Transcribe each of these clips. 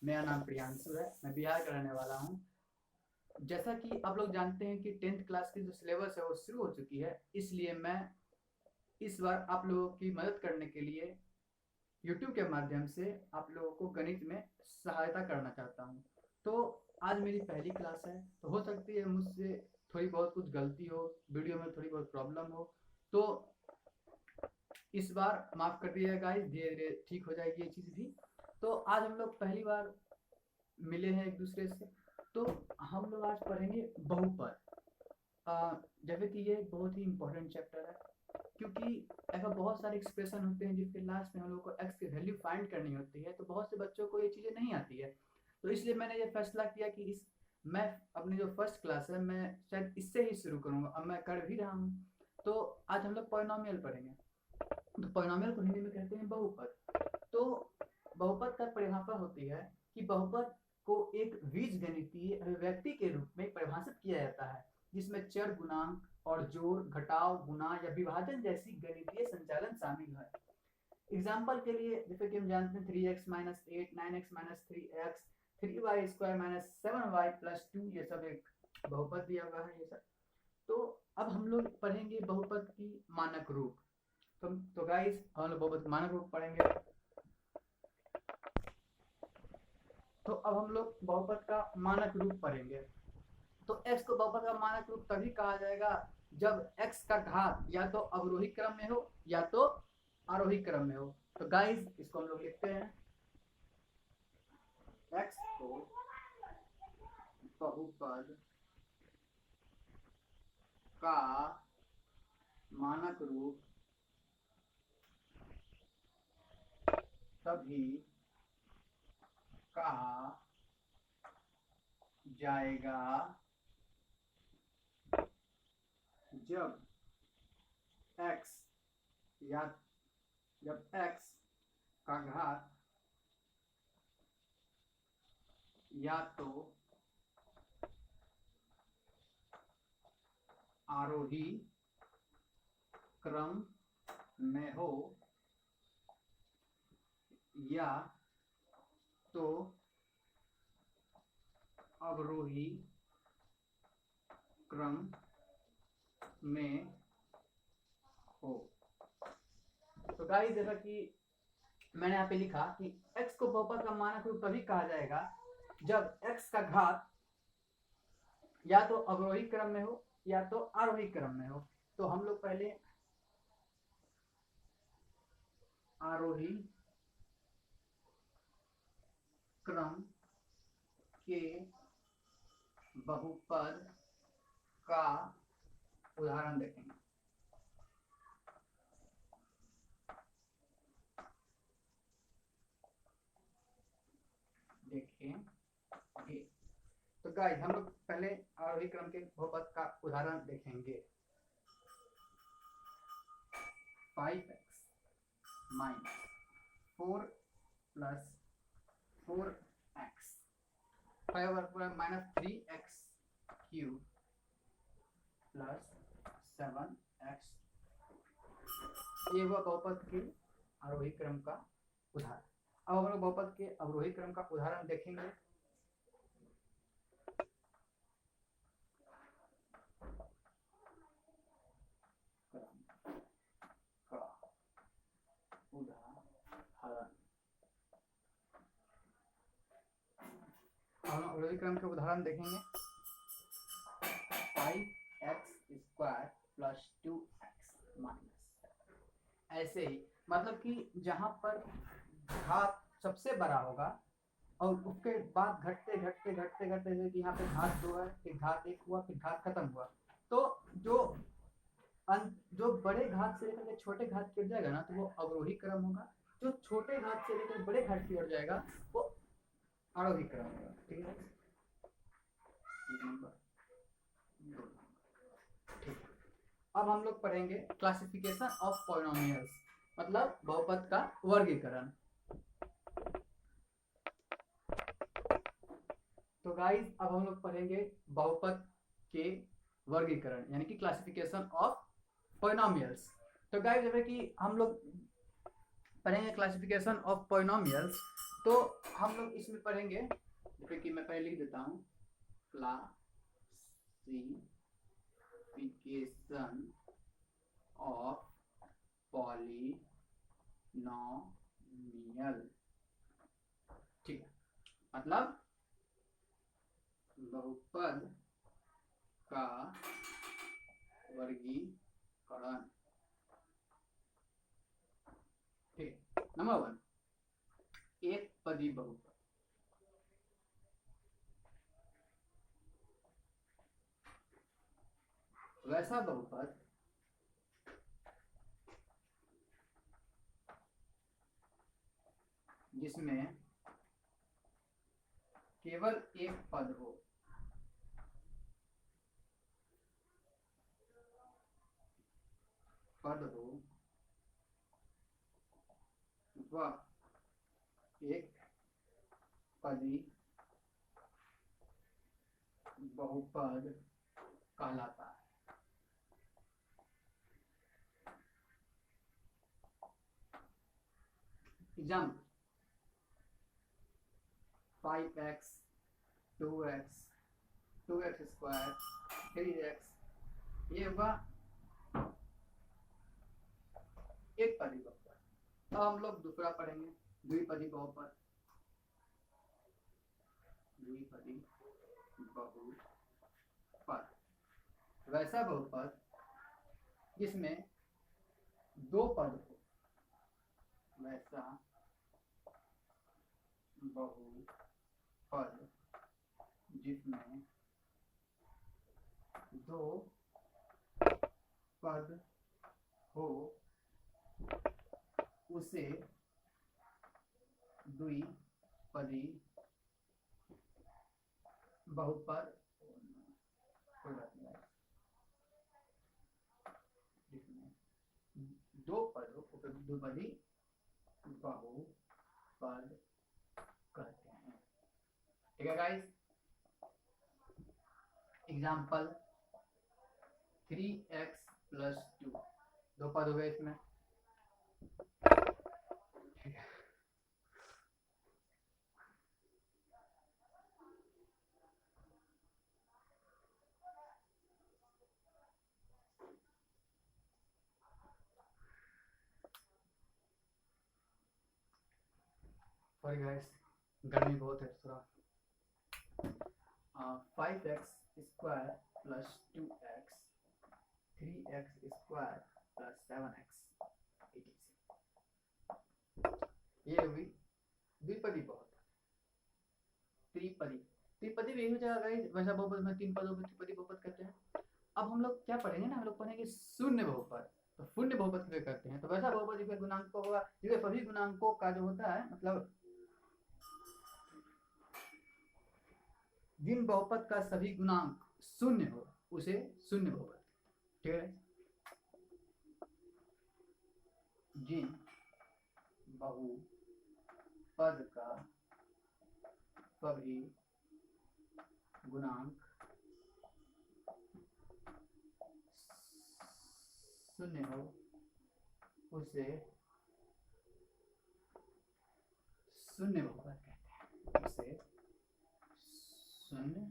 मेरा नाम प्रियांशु है, मैं बिहार का रहने वाला हूँ। जैसा कि आप लोग जानते हैं कि 10th क्लास की जो सिलेबस है वो शुरू हो चुकी है, इसलिए मैं इस बार आप लोगों की मदद करने के लिए यूट्यूब के माध्यम से आप लोगों को गणित में सहायता करना चाहता हूँ। तो आज मेरी पहली क्लास है, तो हो सकती है मुझसे थोड़ी बहुत कुछ गलती हो, वीडियो में थोड़ी बहुत प्रॉब्लम हो, तो इस बार माफ़ कर दिया गाइस, धीरे धीरे ठीक हो जाएगी ये चीज़ भी। तो आज हम लोग पहली बार मिले हैं एक दूसरे से, तो हम लोग आज पढ़ेंगे बहुपद। जैसे कि ये एक बहुत ही इम्पोर्टेंट चैप्टर है, क्योंकि ऐसा बहुत सारे एक्सप्रेशन होते हैं जिसके लास्ट में हम लोग को एक्स की वैल्यू फाइंड करनी होती है, तो बहुत से बच्चों को ये चीज़ें नहीं आती है। तो इसलिए मैंने ये फैसला किया कि इस मैं अपनी जो फर्स्ट क्लास है मैं शायद इससे ही शुरू करूँगा, अब मैं कर भी रहा हूँ। तो आज हम लोग पॉलिनॉमियल पढ़ेंगे। तो पॉलिनॉमियल को हिंदी में कहते हैं बहुपद। तो बहुपद का परिभाषा होती है कि बहुपद को एक बीजगणितीय अभिव्यक्ति के रूप में परिभाषित किया जाता है, जिसमें चर, गुणांक और जोड़, घटाव, गुणा या विभाजन जैसी गणितीय संचालन शामिल है। एग्जाम्पल के लिए जैसे कि हम जानते हैं 3x minus 8, 9x minus 3x, 3y square minus 7y plus 2, ये सब एक बहुपद दिया हुआ है ये सब। तो अब हम लोग पढ़ेंगे बहुपद की मानक रूप। तो गाइस हम लोग बहुपद मानक रूप पढ़ेंगे। तो अब हम लोग बहुपद का मानक रूप पढ़ेंगे। तो x को बहुपद का मानक रूप तभी कहा जाएगा जब x का घात या तो अवरोही क्रम में हो या तो आरोही क्रम में हो। तो गाइस इसको हम लोग लिखते हैं, x को बहुपद का मानक रूप तभी कहा जाएगा जब x का घात या तो आरोही क्रम में हो या तो अवरोही क्रम में हो। तो गाइस जैसा कि मैंने यहाँ पे लिखा कि x को बहुपद का मानक रूप तभी कहा जाएगा जब x का घात या तो अवरोही क्रम में हो या तो आरोही क्रम में हो। तो हम लोग पहले आरोही क्रम के बहुपद का उदाहरण देखेंगे। देखिए, तो गाइस हम लोग पहले आरोही क्रम के बहुपद का उदाहरण देखेंगे। 5x minus 4 plus 4x 5 minus 3x cube plus 7x, ये हुआ बहुपद के आरोही क्रम का उदाहरण। अब हम लोग बहुपद के अवरोही क्रम का उदाहरण देखेंगे। हम अवरोही क्रम के उदाहरण देखेंगे। 5x square plus 2x minus, ऐसे ही मतलब कि जहां पर घात सबसे बड़ा होगा और उसके बाद घटते घटते घटते घटते जैसे कि यहाँ पे घात 2 है, फिर घात 1 हुआ, फिर घात खत्म हुआ, तो जो बड़े घात से लेकर छोटे घात की ओर जाएगा ना, तो वो अवरोही क्रम होगा। जो छोटे घात से लेकर बड़े घात की ओर जाएगा वो आरोही क्रम होगा। ठीक है, ठीक। अब हम लोग पढ़ेंगे क्लासिफिकेशन ऑफ पॉलिनोमियल्स, मतलब बहुपद का वर्गीकरण। तो गाइस अब हम लोग पढ़ेंगे बहुपद के वर्गीकरण यानी कि क्लासिफिकेशन ऑफ पॉलिनोमियल्स। तो गाइस जैसे कि हम लोग पढ़ेंगे क्लासिफिकेशन ऑफ पॉलिनोमियल्स। तो हम लोग इसमें पढ़ेंगे, जैसे कि मैं पहले लिख देता हूँ, क्लासिफिकेशन ऑफ पॉलिनोमियल। ठीक है, मतलब बहुपद का वर्गीकरण। ठीक, नंबर 1, एक पदी बहुपद। वैसा बहुपद जिसमें केवल एक पद हो, वह एक पदी बहुपद कहलाता है। Example, 5x 2x 2x square 3x, ये हुआ एक पदी बहुपद। अब हम लोग दूसरा पढ़ेंगे, द्विपदी बहुपद। द्विपदी बहुपद वैसा बहुपद जिसमें दो पद हो, वैसा बहुपद जिसमें दो पद हो, उसे द्विपदी बहुपद, जिसमें दो पद हो उसे द्विपदी बहुपद कहते हैं। ठीक है गाइस, एग्जाम्पल 3x + 2, दो पद हुए इसमें। सॉरी गाइस, गर्मी बहुत है थोड़ा। 5x square + 2x 3x square + 7x, ये हुई द्विपदी बहुपद। त्रिपदी, त्रिपदी भी हो जाएगा गाइस, वैसा बहुपद में तीन पदों को त्रिपदी बहुपद कहते हैं। अब हम लोग क्या पढ़ेंगे ना, हम लोग पढ़ेंगे शून्य बहुपद। तो शून्य बहुपद किसे कहते हैं? तो वैसा बहुपद जिसमें गुणांकों होगा, जिसमें सभी गुणांकों का जो होता है, मतलब जिन बहुपद का सभी गुणांक शून्य हो, उसे शून्य बहुपद। ठीक है, जिन बहुपद का सभी गुणांक शून्य हो, उसे शून्य बहुपद कहते हैं। उसे शून्य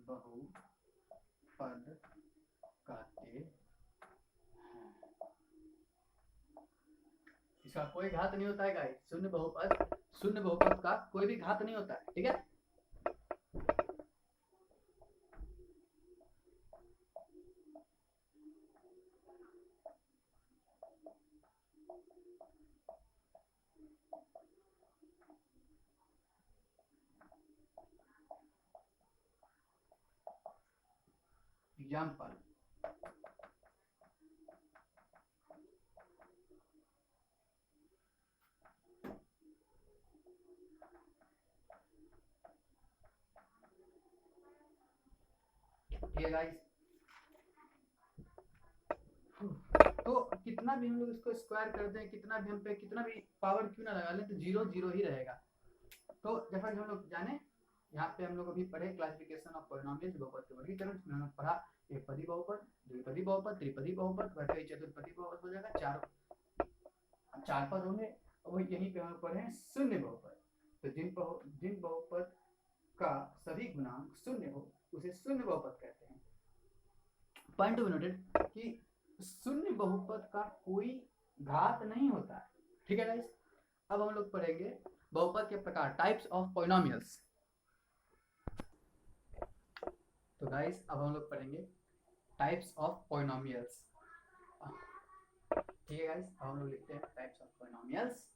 बहुपद कहते हैं। इसका कोई घात नहीं होता है गाइस, शून्य बहुपद का कोई भी घात नहीं होता है। ठीक है, एग्जाम्पल, ठीक है गाइस। तो कितना भी हम लोग इसको स्क्वायर करते हैं, कितना भी हम पे कितना भी पावर क्यों ना लगा लें, तो 0 0 ही रहेगा। तो जैसा कि हम लोग जाने, यहाँ पे हम लोग अभी पढ़े क्लासिफिकेशन ऑफ पॉलिनोमियल्स, बहुपद के वर्गीकरण। इसमें हमने पढ़ा एक पदी बहुपद, द्विपदी बहुपद, त्रिपदी बहुपद, वैसे ही चतुर्पदी बहुपद हो जाएगा, चार चार पद होंगे, वो यहीं पे हम पढ़े हैं शून्य बहुपद। तो जिन बहुपद का सभी गुणांक शून्य हो उसे शून्य बहुपद कहते हैं। पॉइंट टू बी नोटेड कि शून्य बहुपद का कोई घात नहीं होता है। ठीक है गाइस, अब हम लोग पढ़ेंगे बहुपद के प्रकार, टाइप्स ऑफ पॉलिनोमियल्स। तो गाइस अब हम लोग पढ़ेंगे टाइप्स ऑफ पॉलिनोमियल्स। ठीक है गाइस, अब हम लोग लिखते हैं टाइप्स ऑफ पॉलिनोमियल्स।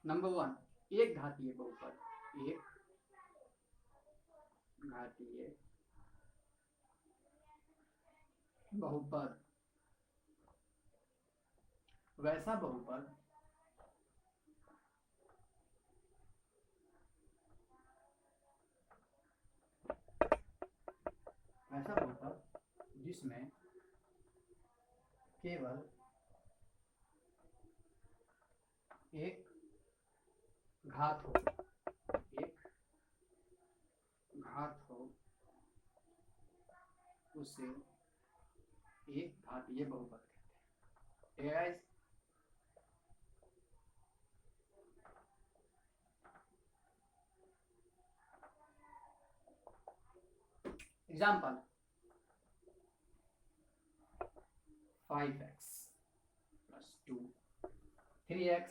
नंबर 1, एक घातीय बहुपद। एक घातीय बहुपद वैसा बहुपद जिसमें केवल एक घात हो, एक घात हो, उसे एक घातीय बहुपद कहते हैं। Example 5x plus 2, 3x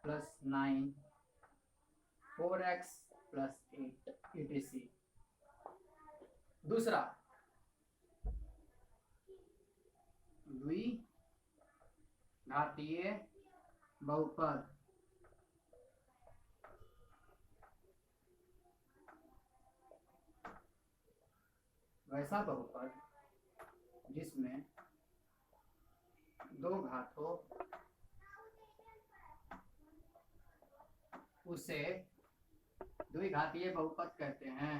plus 9, 4x plus 8 etc. दूसरा द्विघातीय बहुपद वैसा बहुपद जिसमें दो घात हो, उसे द्विघातीय बहुपद कहते हैं।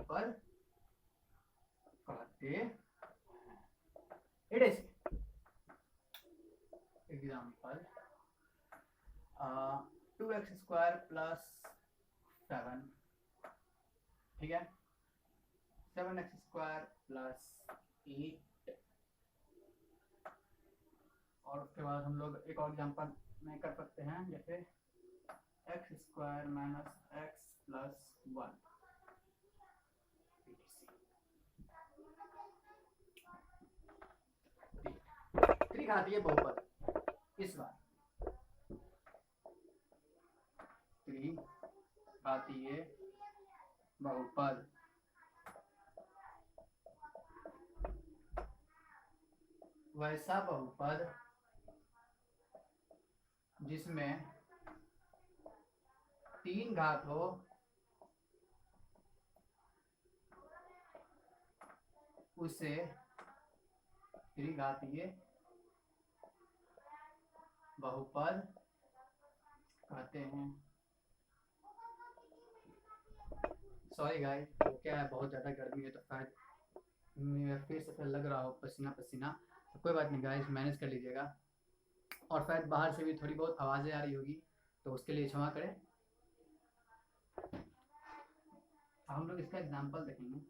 पर कहते हैं। It is example 2x square plus 7, ठीक है, 7x स्क्वायर प्लस 8, और उसके बाद हम लोग एक और एग्जाम्पल में कर सकते हैं, जैसे x square minus x plus 1। त्रिघातीय बहुपद, इस बार त्रिघातीय बहुपद वैसा बहुपद जिसमें 3 घात हो, उसे त्रिघातीय बहुपद कहते हैं। सॉरी गाइस, वो क्या है, बहुत ज़्यादा गर्मी है तो शायद मेरा फेस ऐसा लग रहा हो पसीना पसीना, तो कोई बात नहीं गाइस, मैनेज कर लीजिएगा। और शायद बाहर से भी थोड़ी बहुत आवाज़ें आ रही होगी, तो उसके लिए क्षमा करें। हम लोग इसका एग्जाम्पल देखेंगे।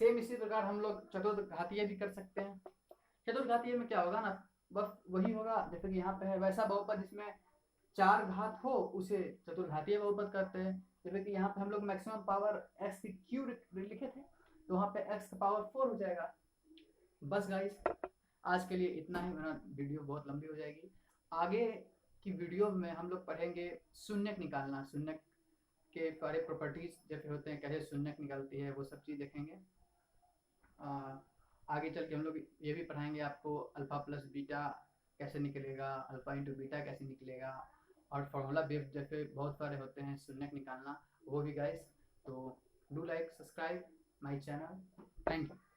सेम इसी प्रकार हम लोग चतुर्घातीय भी कर सकते हैं। चतुर्घातीय में क्या होगा ना, बस वही होगा जैसे कि यहाँ पे है, वैसा बहुपद जिसमें 4 घात हो उसे चतुर्घातीय बहुपद कहते हैं। जैसे कि यहाँ पे हम लोग मैक्सिमम पावर x की क्यूब लिखे थे, तो वहाँ पे x का पावर 4 हो जाएगा। बस गाइस, आज के लिए इतना ही, वरना वीडियो बहुत लंबी हो जाएगी। आगे की वीडियो में हम लोग पढ़ेंगे शून्यक निकालना, शून्यक के सारे प्रॉपर्टीज जैसे होते हैं, कैसे शून्यक निकलती है, वो सब चीज़ देखेंगे। आगे चल के हम लोग ये भी पढ़ाएंगे आपको अल्फा प्लस बीटा कैसे निकलेगा, अल्फा इंटू बीटा कैसे निकलेगा, और फार्मूला बेस्ड जैसे बहुत सारे होते हैं शून्यक निकालना, वो भी गाइस। तो do like subscribe my channel. Thank you.